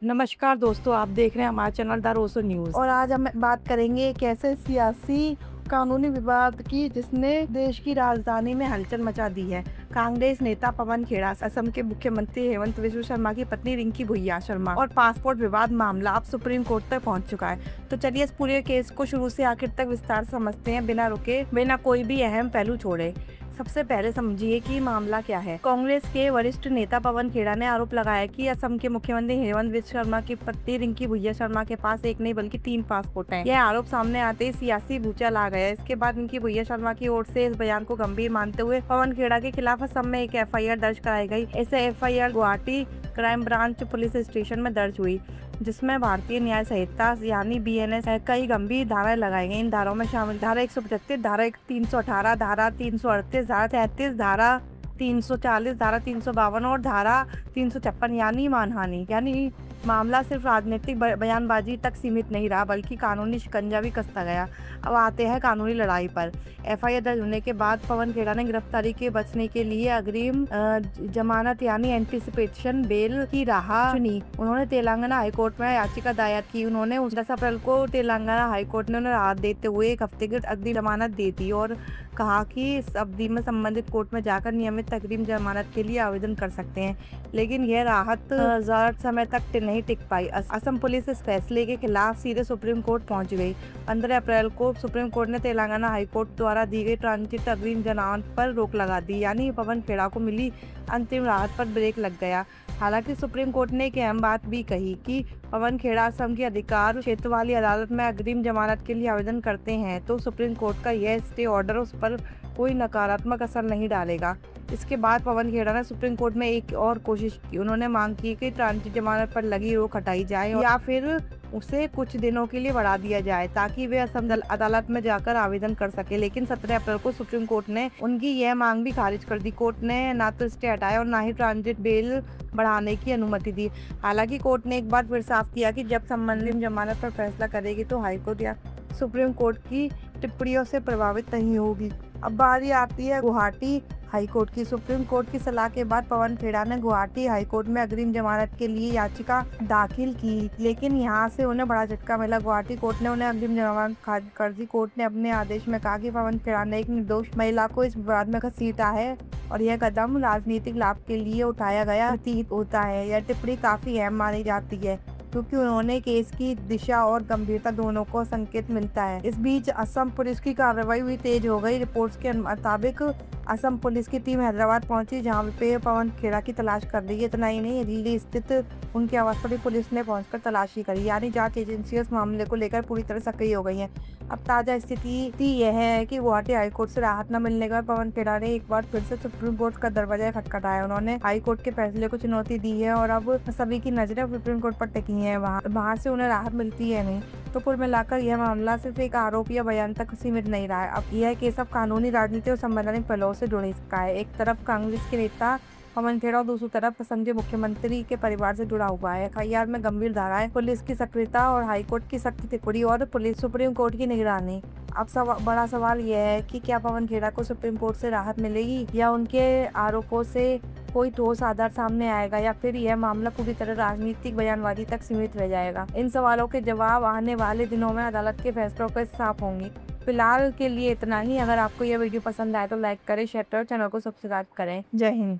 नमस्कार दोस्तों, आप देख रहे हैं हमारा चैनल द रोसो न्यूज़ और आज हम बात करेंगे एक ऐसे सियासी कानूनी विवाद की जिसने देश की राजधानी में हलचल मचा दी है। कांग्रेस नेता पवन खेड़ा, असम के मुख्यमंत्री हेमंत बिस्वा शर्मा की पत्नी रिंकी भुइयां शर्मा और पासपोर्ट विवाद मामला अब सुप्रीम कोर्ट तक पहुंच चुका है। तो चलिए इस पूरे केस को शुरू से आखिर तक विस्तार से समझते हैं, बिना रुके, बिना कोई भी अहम पहलू छोड़े। सबसे पहले समझिए कि मामला क्या है। कांग्रेस के वरिष्ठ नेता पवन खेड़ा ने आरोप लगाया कि असम के मुख्यमंत्री हेमंत बिस्वा शर्मा की पत्नी रिंकी भुइयां शर्मा के पास एक नहीं बल्कि 3 पासपोर्ट हैं। यह आरोप सामने आते ही सियासी भूचाल आ गया। इसके बाद रिंकी भुइयां शर्मा की ओर से इस बयान को गंभीर मानते हुए पवन खेड़ा के खिलाफ असम में एक FIR दर्ज कराई गई। इसे FIR Guwahati crime branch police station में दर्ज हुई, जिसमें भारतीय न्याय संहिता यानी BNS कई गंभीर धाराएं लगाई गई। इन धाराओं में शामिल धारा 135, धारा 318, धारा 338, धारा 33, धारा 340, धारा 352 और धारा 356 यानी मानहानि। यानी मामला सिर्फ राजनीतिक बयानबाजी तक सीमित नहीं रहा, बल्कि कानूनी शिकंजा भी कसता गया। अब आते हैं कानूनी लड़ाई पर। FIR दर्ज होने के बाद पवन खेड़ा ने गिरफ्तारी के बचने के लिए अग्रिम जमानत यानी एंटीसिपेशन बेल की राह चुनी। उन्होंने तेलंगाना हाईकोर्ट में याचिका दायर की। उन्होंने 10 अप्रैल को तेलंगाना हाईकोर्ट ने उन्हें राहत देते हुए 1 हफ्ते की अग्रिम जमानत दे दी और कहा कि इस अवधि में संबंधित कोर्ट में जाकर नियमित अग्रिम जमानत के लिए आवेदन कर सकते हैं। लेकिन यह राहत ज्यादा समय तक नहीं टिक पाई। असम पुलिस इस फैसले के खिलाफ सीधे सुप्रीम कोर्ट पहुंच गई। 15 अप्रैल को सुप्रीम कोर्ट ने तेलंगाना हाईकोर्ट द्वारा दी गई ट्रांजिट अग्रिम जमानत पर रोक लगा दी, यानी पवन खेड़ा को मिली अंतिम राहत पर ब्रेक लग गया। हालांकि सुप्रीम कोर्ट ने एक अहम बात भी कही कि पवन खेड़ा असम की अधिकार क्षेत्र वाली अदालत में अग्रिम जमानत के लिए आवेदन करते हैं तो सुप्रीम कोर्ट का यह स्टे ऑर्डर उस पर कोई नकारात्मक असर नहीं डालेगा। इसके बाद पवन खेड़ा ने सुप्रीम कोर्ट में एक और कोशिश की। उन्होंने मांग की कि ट्रांजिट जमानत पर लगी रोक हटाई जाए या फिर उसे कुछ दिनों के लिए बढ़ा दिया जाए ताकि वे असम अदालत में जाकर आवेदन कर सके। लेकिन 17 अप्रैल को सुप्रीम कोर्ट ने उनकी यह मांग भी खारिज कर दी। कोर्ट ने ना तो स्टे हटाया और ना ही ट्रांजिट बेल बढ़ाने की अनुमति दी। हालांकि कोर्ट ने एक बार फिर साफ किया कि जब संबंधित जमानत पर फैसला करेगी तो हाईकोर्ट या सुप्रीम कोर्ट की टिप्पणियों से प्रभावित नहीं होगी। अब बारी आती है गुवाहाटी हाईकोर्ट की। सुप्रीम कोर्ट की सलाह के बाद पवन खेड़ा ने गुवाहाटी हाईकोर्ट में अग्रिम जमानत के लिए याचिका दाखिल की, लेकिन यहां से उन्हें बड़ा झटका मिला। गुवाहाटी कोर्ट ने उन्हें अग्रिम जमानत खारिज कर दी। कोर्ट ने अपने आदेश में कहा कि पवन खेड़ा ने एक निर्दोष महिला को इस विवाद में घसीटा है और यह कदम राजनीतिक लाभ के लिए उठाया गया प्रतीत होता है। यह टिप्पणी काफी अहम मानी जाती है क्योंकि उन्होंने केस की दिशा और गंभीरता दोनों को संकेत मिलता है। इस बीच असम पुलिस की कार्रवाई भी तेज हो गई। रिपोर्ट्स के मुताबिक असम पुलिस की टीम हैदराबाद पहुंची, जहां पे पवन खेड़ा की तलाश कर रही है। इतना ही नहीं, दिल्ली स्थित उनके आवास पर भी पुलिस ने पहुंचकर तलाशी करी, यानी जांच एजेंसी इस मामले को लेकर पूरी तरह सक्रिय हो गई है। अब ताजा स्थिति यह है कि गुवाहाटी हाईकोर्ट से राहत न मिलने के बाद पवन खेड़ा ने एक बार फिर से सुप्रीम कोर्ट का दरवाजा खटखटाया। उन्होंने हाईकोर्ट के फैसले को चुनौती दी है और अब सभी की नजरें सुप्रीम कोर्ट पर टिकी है। वहाँ से उन्हें राहत मिलती है नहीं। तो कुल मिलाकर यह मामला सिर्फ एक आरोप या बयान तक सीमित नहीं रहा है। अब यह केस अब कानूनी, राजनीति और संवैधानिक पहलुओं से जुड़ सकता है। एक तरफ कांग्रेस के नेता पवन खेड़ा और दूसरी तरफ असम के मुख्यमंत्री के परिवार से जुड़ा हुआ है। FIR में गंभीर धाराएं, पुलिस की सक्रियता और हाईकोर्ट की सख्त टिप्पणी और पुलिस सुप्रीम कोर्ट की निगरानी। अब बड़ा सवाल यह है कि क्या पवन खेड़ा को सुप्रीम कोर्ट से राहत मिलेगी या उनके आरोपों से कोई ठोस आधार सामने आएगा या फिर यह मामला पूरी तरह राजनीतिक बयानबाजी तक सीमित रह जाएगा। इन सवालों के जवाब आने वाले दिनों में अदालत के फैसलों पर साफ होंगे। फिलहाल के लिए इतना ही। अगर आपको यह वीडियो पसंद आए तो लाइक करें, शेयर करें, चैनल को सब्सक्राइब करें। जय हिंद।